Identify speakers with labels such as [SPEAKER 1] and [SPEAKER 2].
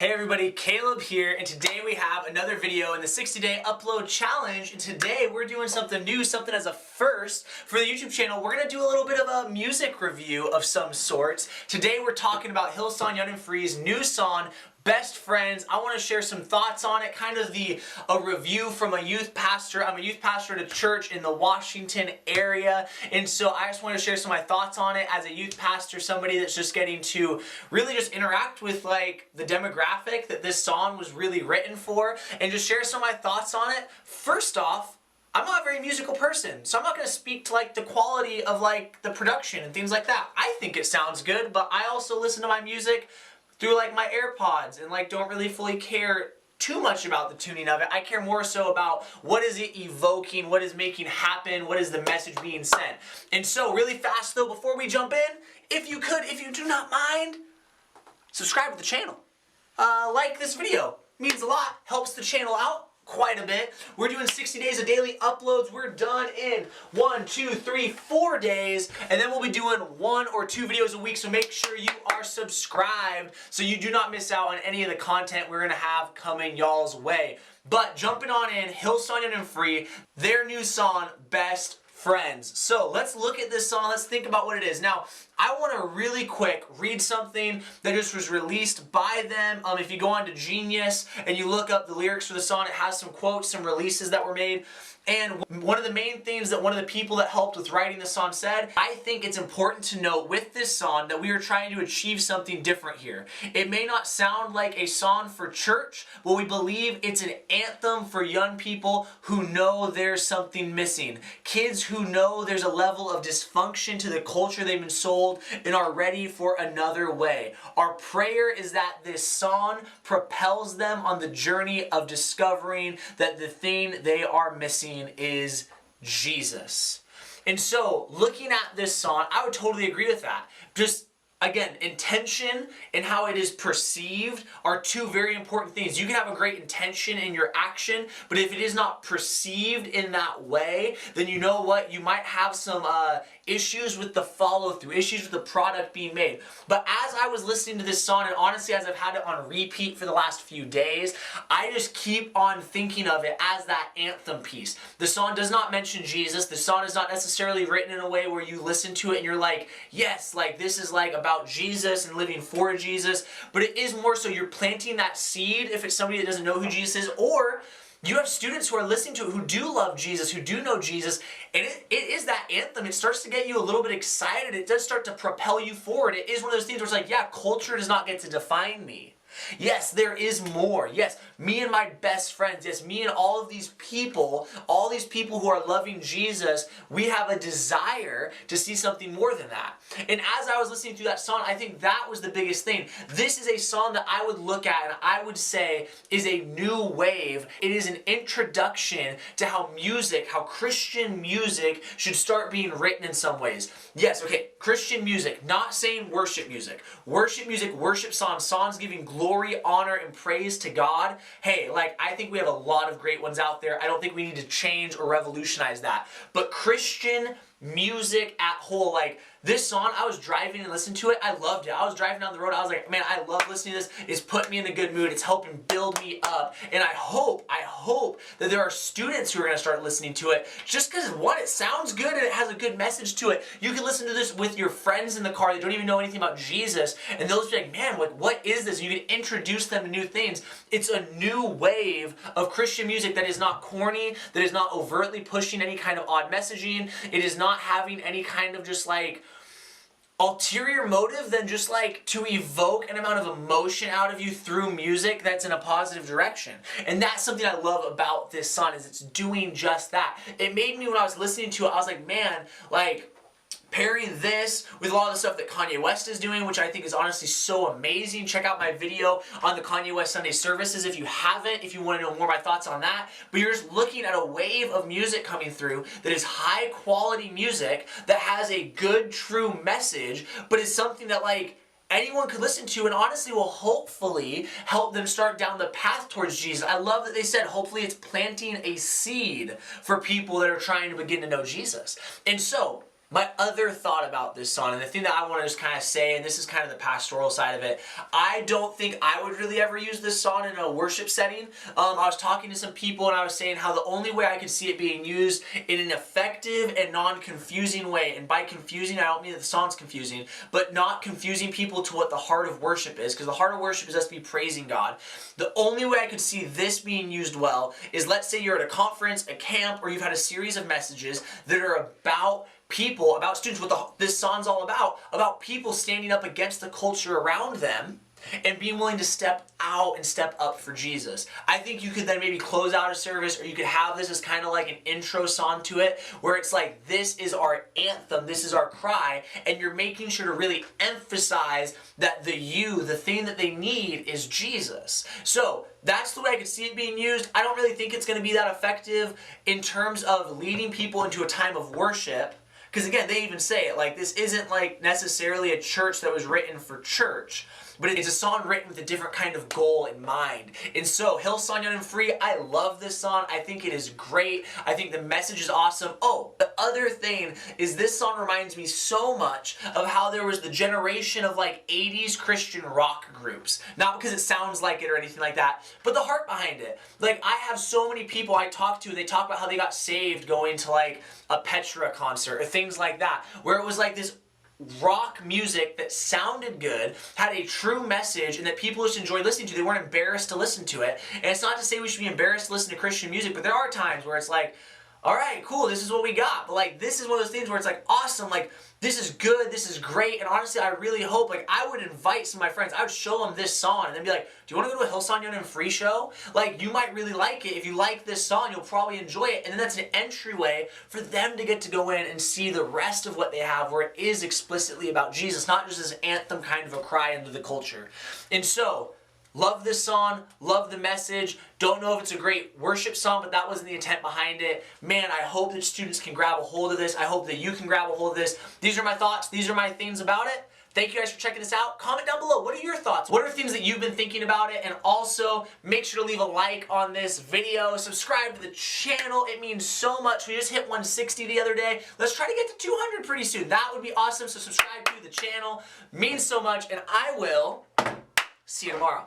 [SPEAKER 1] Hey everybody, Caleb here, and today we have another video in the 60-day upload challenge, and today we're doing something new, something as a first for the YouTube channel. We're going to do a little bit of a music review of some sorts. Today we're talking about Hillsong Young and Free's new song, Best Friends. I want to share some thoughts on it, kind of a review from a youth pastor. I'm a youth pastor at a church in the Washington area, and so I just want to share some of my thoughts on it as a youth pastor, somebody that's just getting to really just interact with like the demographic that this song was really written for, and just share some of my thoughts on it. First off, I'm not a very musical person, so I'm not going to speak to like the quality of like the production and things like that. I think it sounds good, but I also listen to my music through like my AirPods and like don't really fully care too much about the tuning of it. I care more so about what is it evoking, what is making happen, what is the message being sent. And so really fast though, before we jump in, if you do not mind, subscribe to the channel. Like this video, means a lot, helps the channel out quite a bit. We're doing 60 days of daily uploads. We're done in 4 days, and then we'll be doing 1 or 2 videos a week, so make sure you are subscribed so you do not miss out on any of the content we're gonna have coming y'all's way. But jumping on in, Hillsong Young and Free, their new song, Best Friends. So let's look at this song, let's think about what it is. Now, I want to really quick read something that just was released by them. If you go on to Genius and you look up the lyrics for the song, it has some quotes, some releases that were made. And one of the main things that one of the people that helped with writing the song said, I think it's important to note with this song that we are trying to achieve something different here. It may not sound like a song for church, but we believe it's an anthem for young people who know there's something missing. Kids who know there's a level of dysfunction to the culture they've been sold and are ready for another way. Our prayer is that this song propels them on the journey of discovering that the thing they are missing is Jesus. And so, looking at this song, I would totally agree with that. Just again, intention and how it is perceived are two very important things. You can have a great intention in your action, but if it is not perceived in that way, then you know what? You might have some issues with the follow-through, issues with the product being made. But as I was listening to this song, and honestly, as I've had it on repeat for the last few days, I just keep on thinking of it as that anthem piece. The song does not mention Jesus. The song is not necessarily written in a way where you listen to it and you're like, yes, like this is like about Jesus and living for Jesus, but it is more so you're planting that seed if it's somebody that doesn't know who Jesus is, or you have students who are listening to it who do love Jesus, who do know Jesus, and it is that anthem. It starts to get you a little bit excited. It does start to propel you forward. It is one of those things where it's like, yeah, culture does not get to define me. Yes, there is more. Yes, me and my best friends. Yes, me and all these people who are loving Jesus, we have a desire to see something more than that. And as I was listening to that song, I think that was the biggest thing. This is a song that I would look at and I would say is a new wave. It is an introduction to how music, how Christian music should start being written in some ways. Yes, okay, Christian music, not saying worship music. Worship music, worship songs, songs giving glory, honor, and praise to God. Hey, like, I think we have a lot of great ones out there. I don't think we need to change or revolutionize that. But Christian music at whole, like, this song, I was driving and listening to it. I loved it. I was driving down the road. I was like, man, I love listening to this. It's putting me in a good mood. It's helping build me up. And I hope that there are students who are going to start listening to it just because, one, it sounds good and it has a good message to it. You can listen to this with your friends in the car that don't even know anything about Jesus, and they'll just be like, man, like, what is this? And you can introduce them to new things. It's a new wave of Christian music that is not corny, that is not overtly pushing any kind of odd messaging. It is not having any kind of just like ulterior motive than just like to evoke an amount of emotion out of you through music that's in a positive direction. And that's something I love about this song, is it's doing just that. It made me, when I was listening to it, I was like, man, like, pairing this with a lot of the stuff that Kanye West is doing, which I think is honestly so amazing. Check out my video on the Kanye West Sunday services if you haven't, if you want to know more of my thoughts on that. But you're just looking at a wave of music coming through that is high quality music that has a good, true message, but is something that like anyone could listen to and honestly will hopefully help them start down the path towards Jesus. I love that they said hopefully it's planting a seed for people that are trying to begin to know Jesus. And so My other thought about this song, and the thing that I want to just kind of say, and this is kind of the pastoral side of it, I don't think I would really ever use this song in a worship setting. I was talking to some people and I was saying how the only way I could see it being used in an effective and non-confusing way, and by confusing I don't mean that the song's confusing, but not confusing people to what the heart of worship is, because the heart of worship is us to be praising God. The only way I could see this being used well is, let's say you're at a conference, a camp, or you've had a series of messages that are about people, about students, what this song's all about people standing up against the culture around them and being willing to step out and step up for Jesus. I think you could then maybe close out a service, or you could have this as kind of like an intro song to it, where it's like, this is our anthem, this is our cry, and you're making sure to really emphasize that the thing that they need is Jesus. So that's the way I could see it being used. I don't really think it's going to be that effective in terms of leading people into a time of worship. Because again, they even say it, like, this isn't like necessarily a church that was written for church, but it's a song written with a different kind of goal in mind. And so, Hillsong Young and Free, I love this song. I think it is great. I think the message is awesome. Oh, the other thing is, this song reminds me so much of how there was the generation of like 80s Christian rock groups. Not because it sounds like it or anything like that, but the heart behind it. Like, I have so many people I talk to, they talk about how they got saved going to like a Petra concert or things like that, where it was like this rock music that sounded good, had a true message, and that people just enjoyed listening to. They weren't embarrassed to listen to it. And it's not to say we should be embarrassed to listen to Christian music, but there are times where it's like, all right, cool, this is what we got. But like, this is one of those things where it's like, awesome, like, this is good, this is great. And honestly, I really hope, like, I would invite some of my friends, I would show them this song and then be like, do you want to go to a Hillsong Young and Free show? Like, you might really like it. If you like this song, you'll probably enjoy it. And then that's an entryway for them to get to go in and see the rest of what they have, where it is explicitly about Jesus, not just this anthem kind of a cry into the culture. And so, love this song, love the message. Don't know if it's a great worship song, but that wasn't the intent behind it. Man, I hope that students can grab a hold of this. I hope that you can grab a hold of this. These are my thoughts. These are my things about it. Thank you guys for checking this out. Comment down below. What are your thoughts? What are things that you've been thinking about it? And also, make sure to leave a like on this video. Subscribe to the channel. It means so much. We just hit 160 the other day. Let's try to get to 200 pretty soon. That would be awesome. So subscribe to the channel. It means so much. And I will see you tomorrow.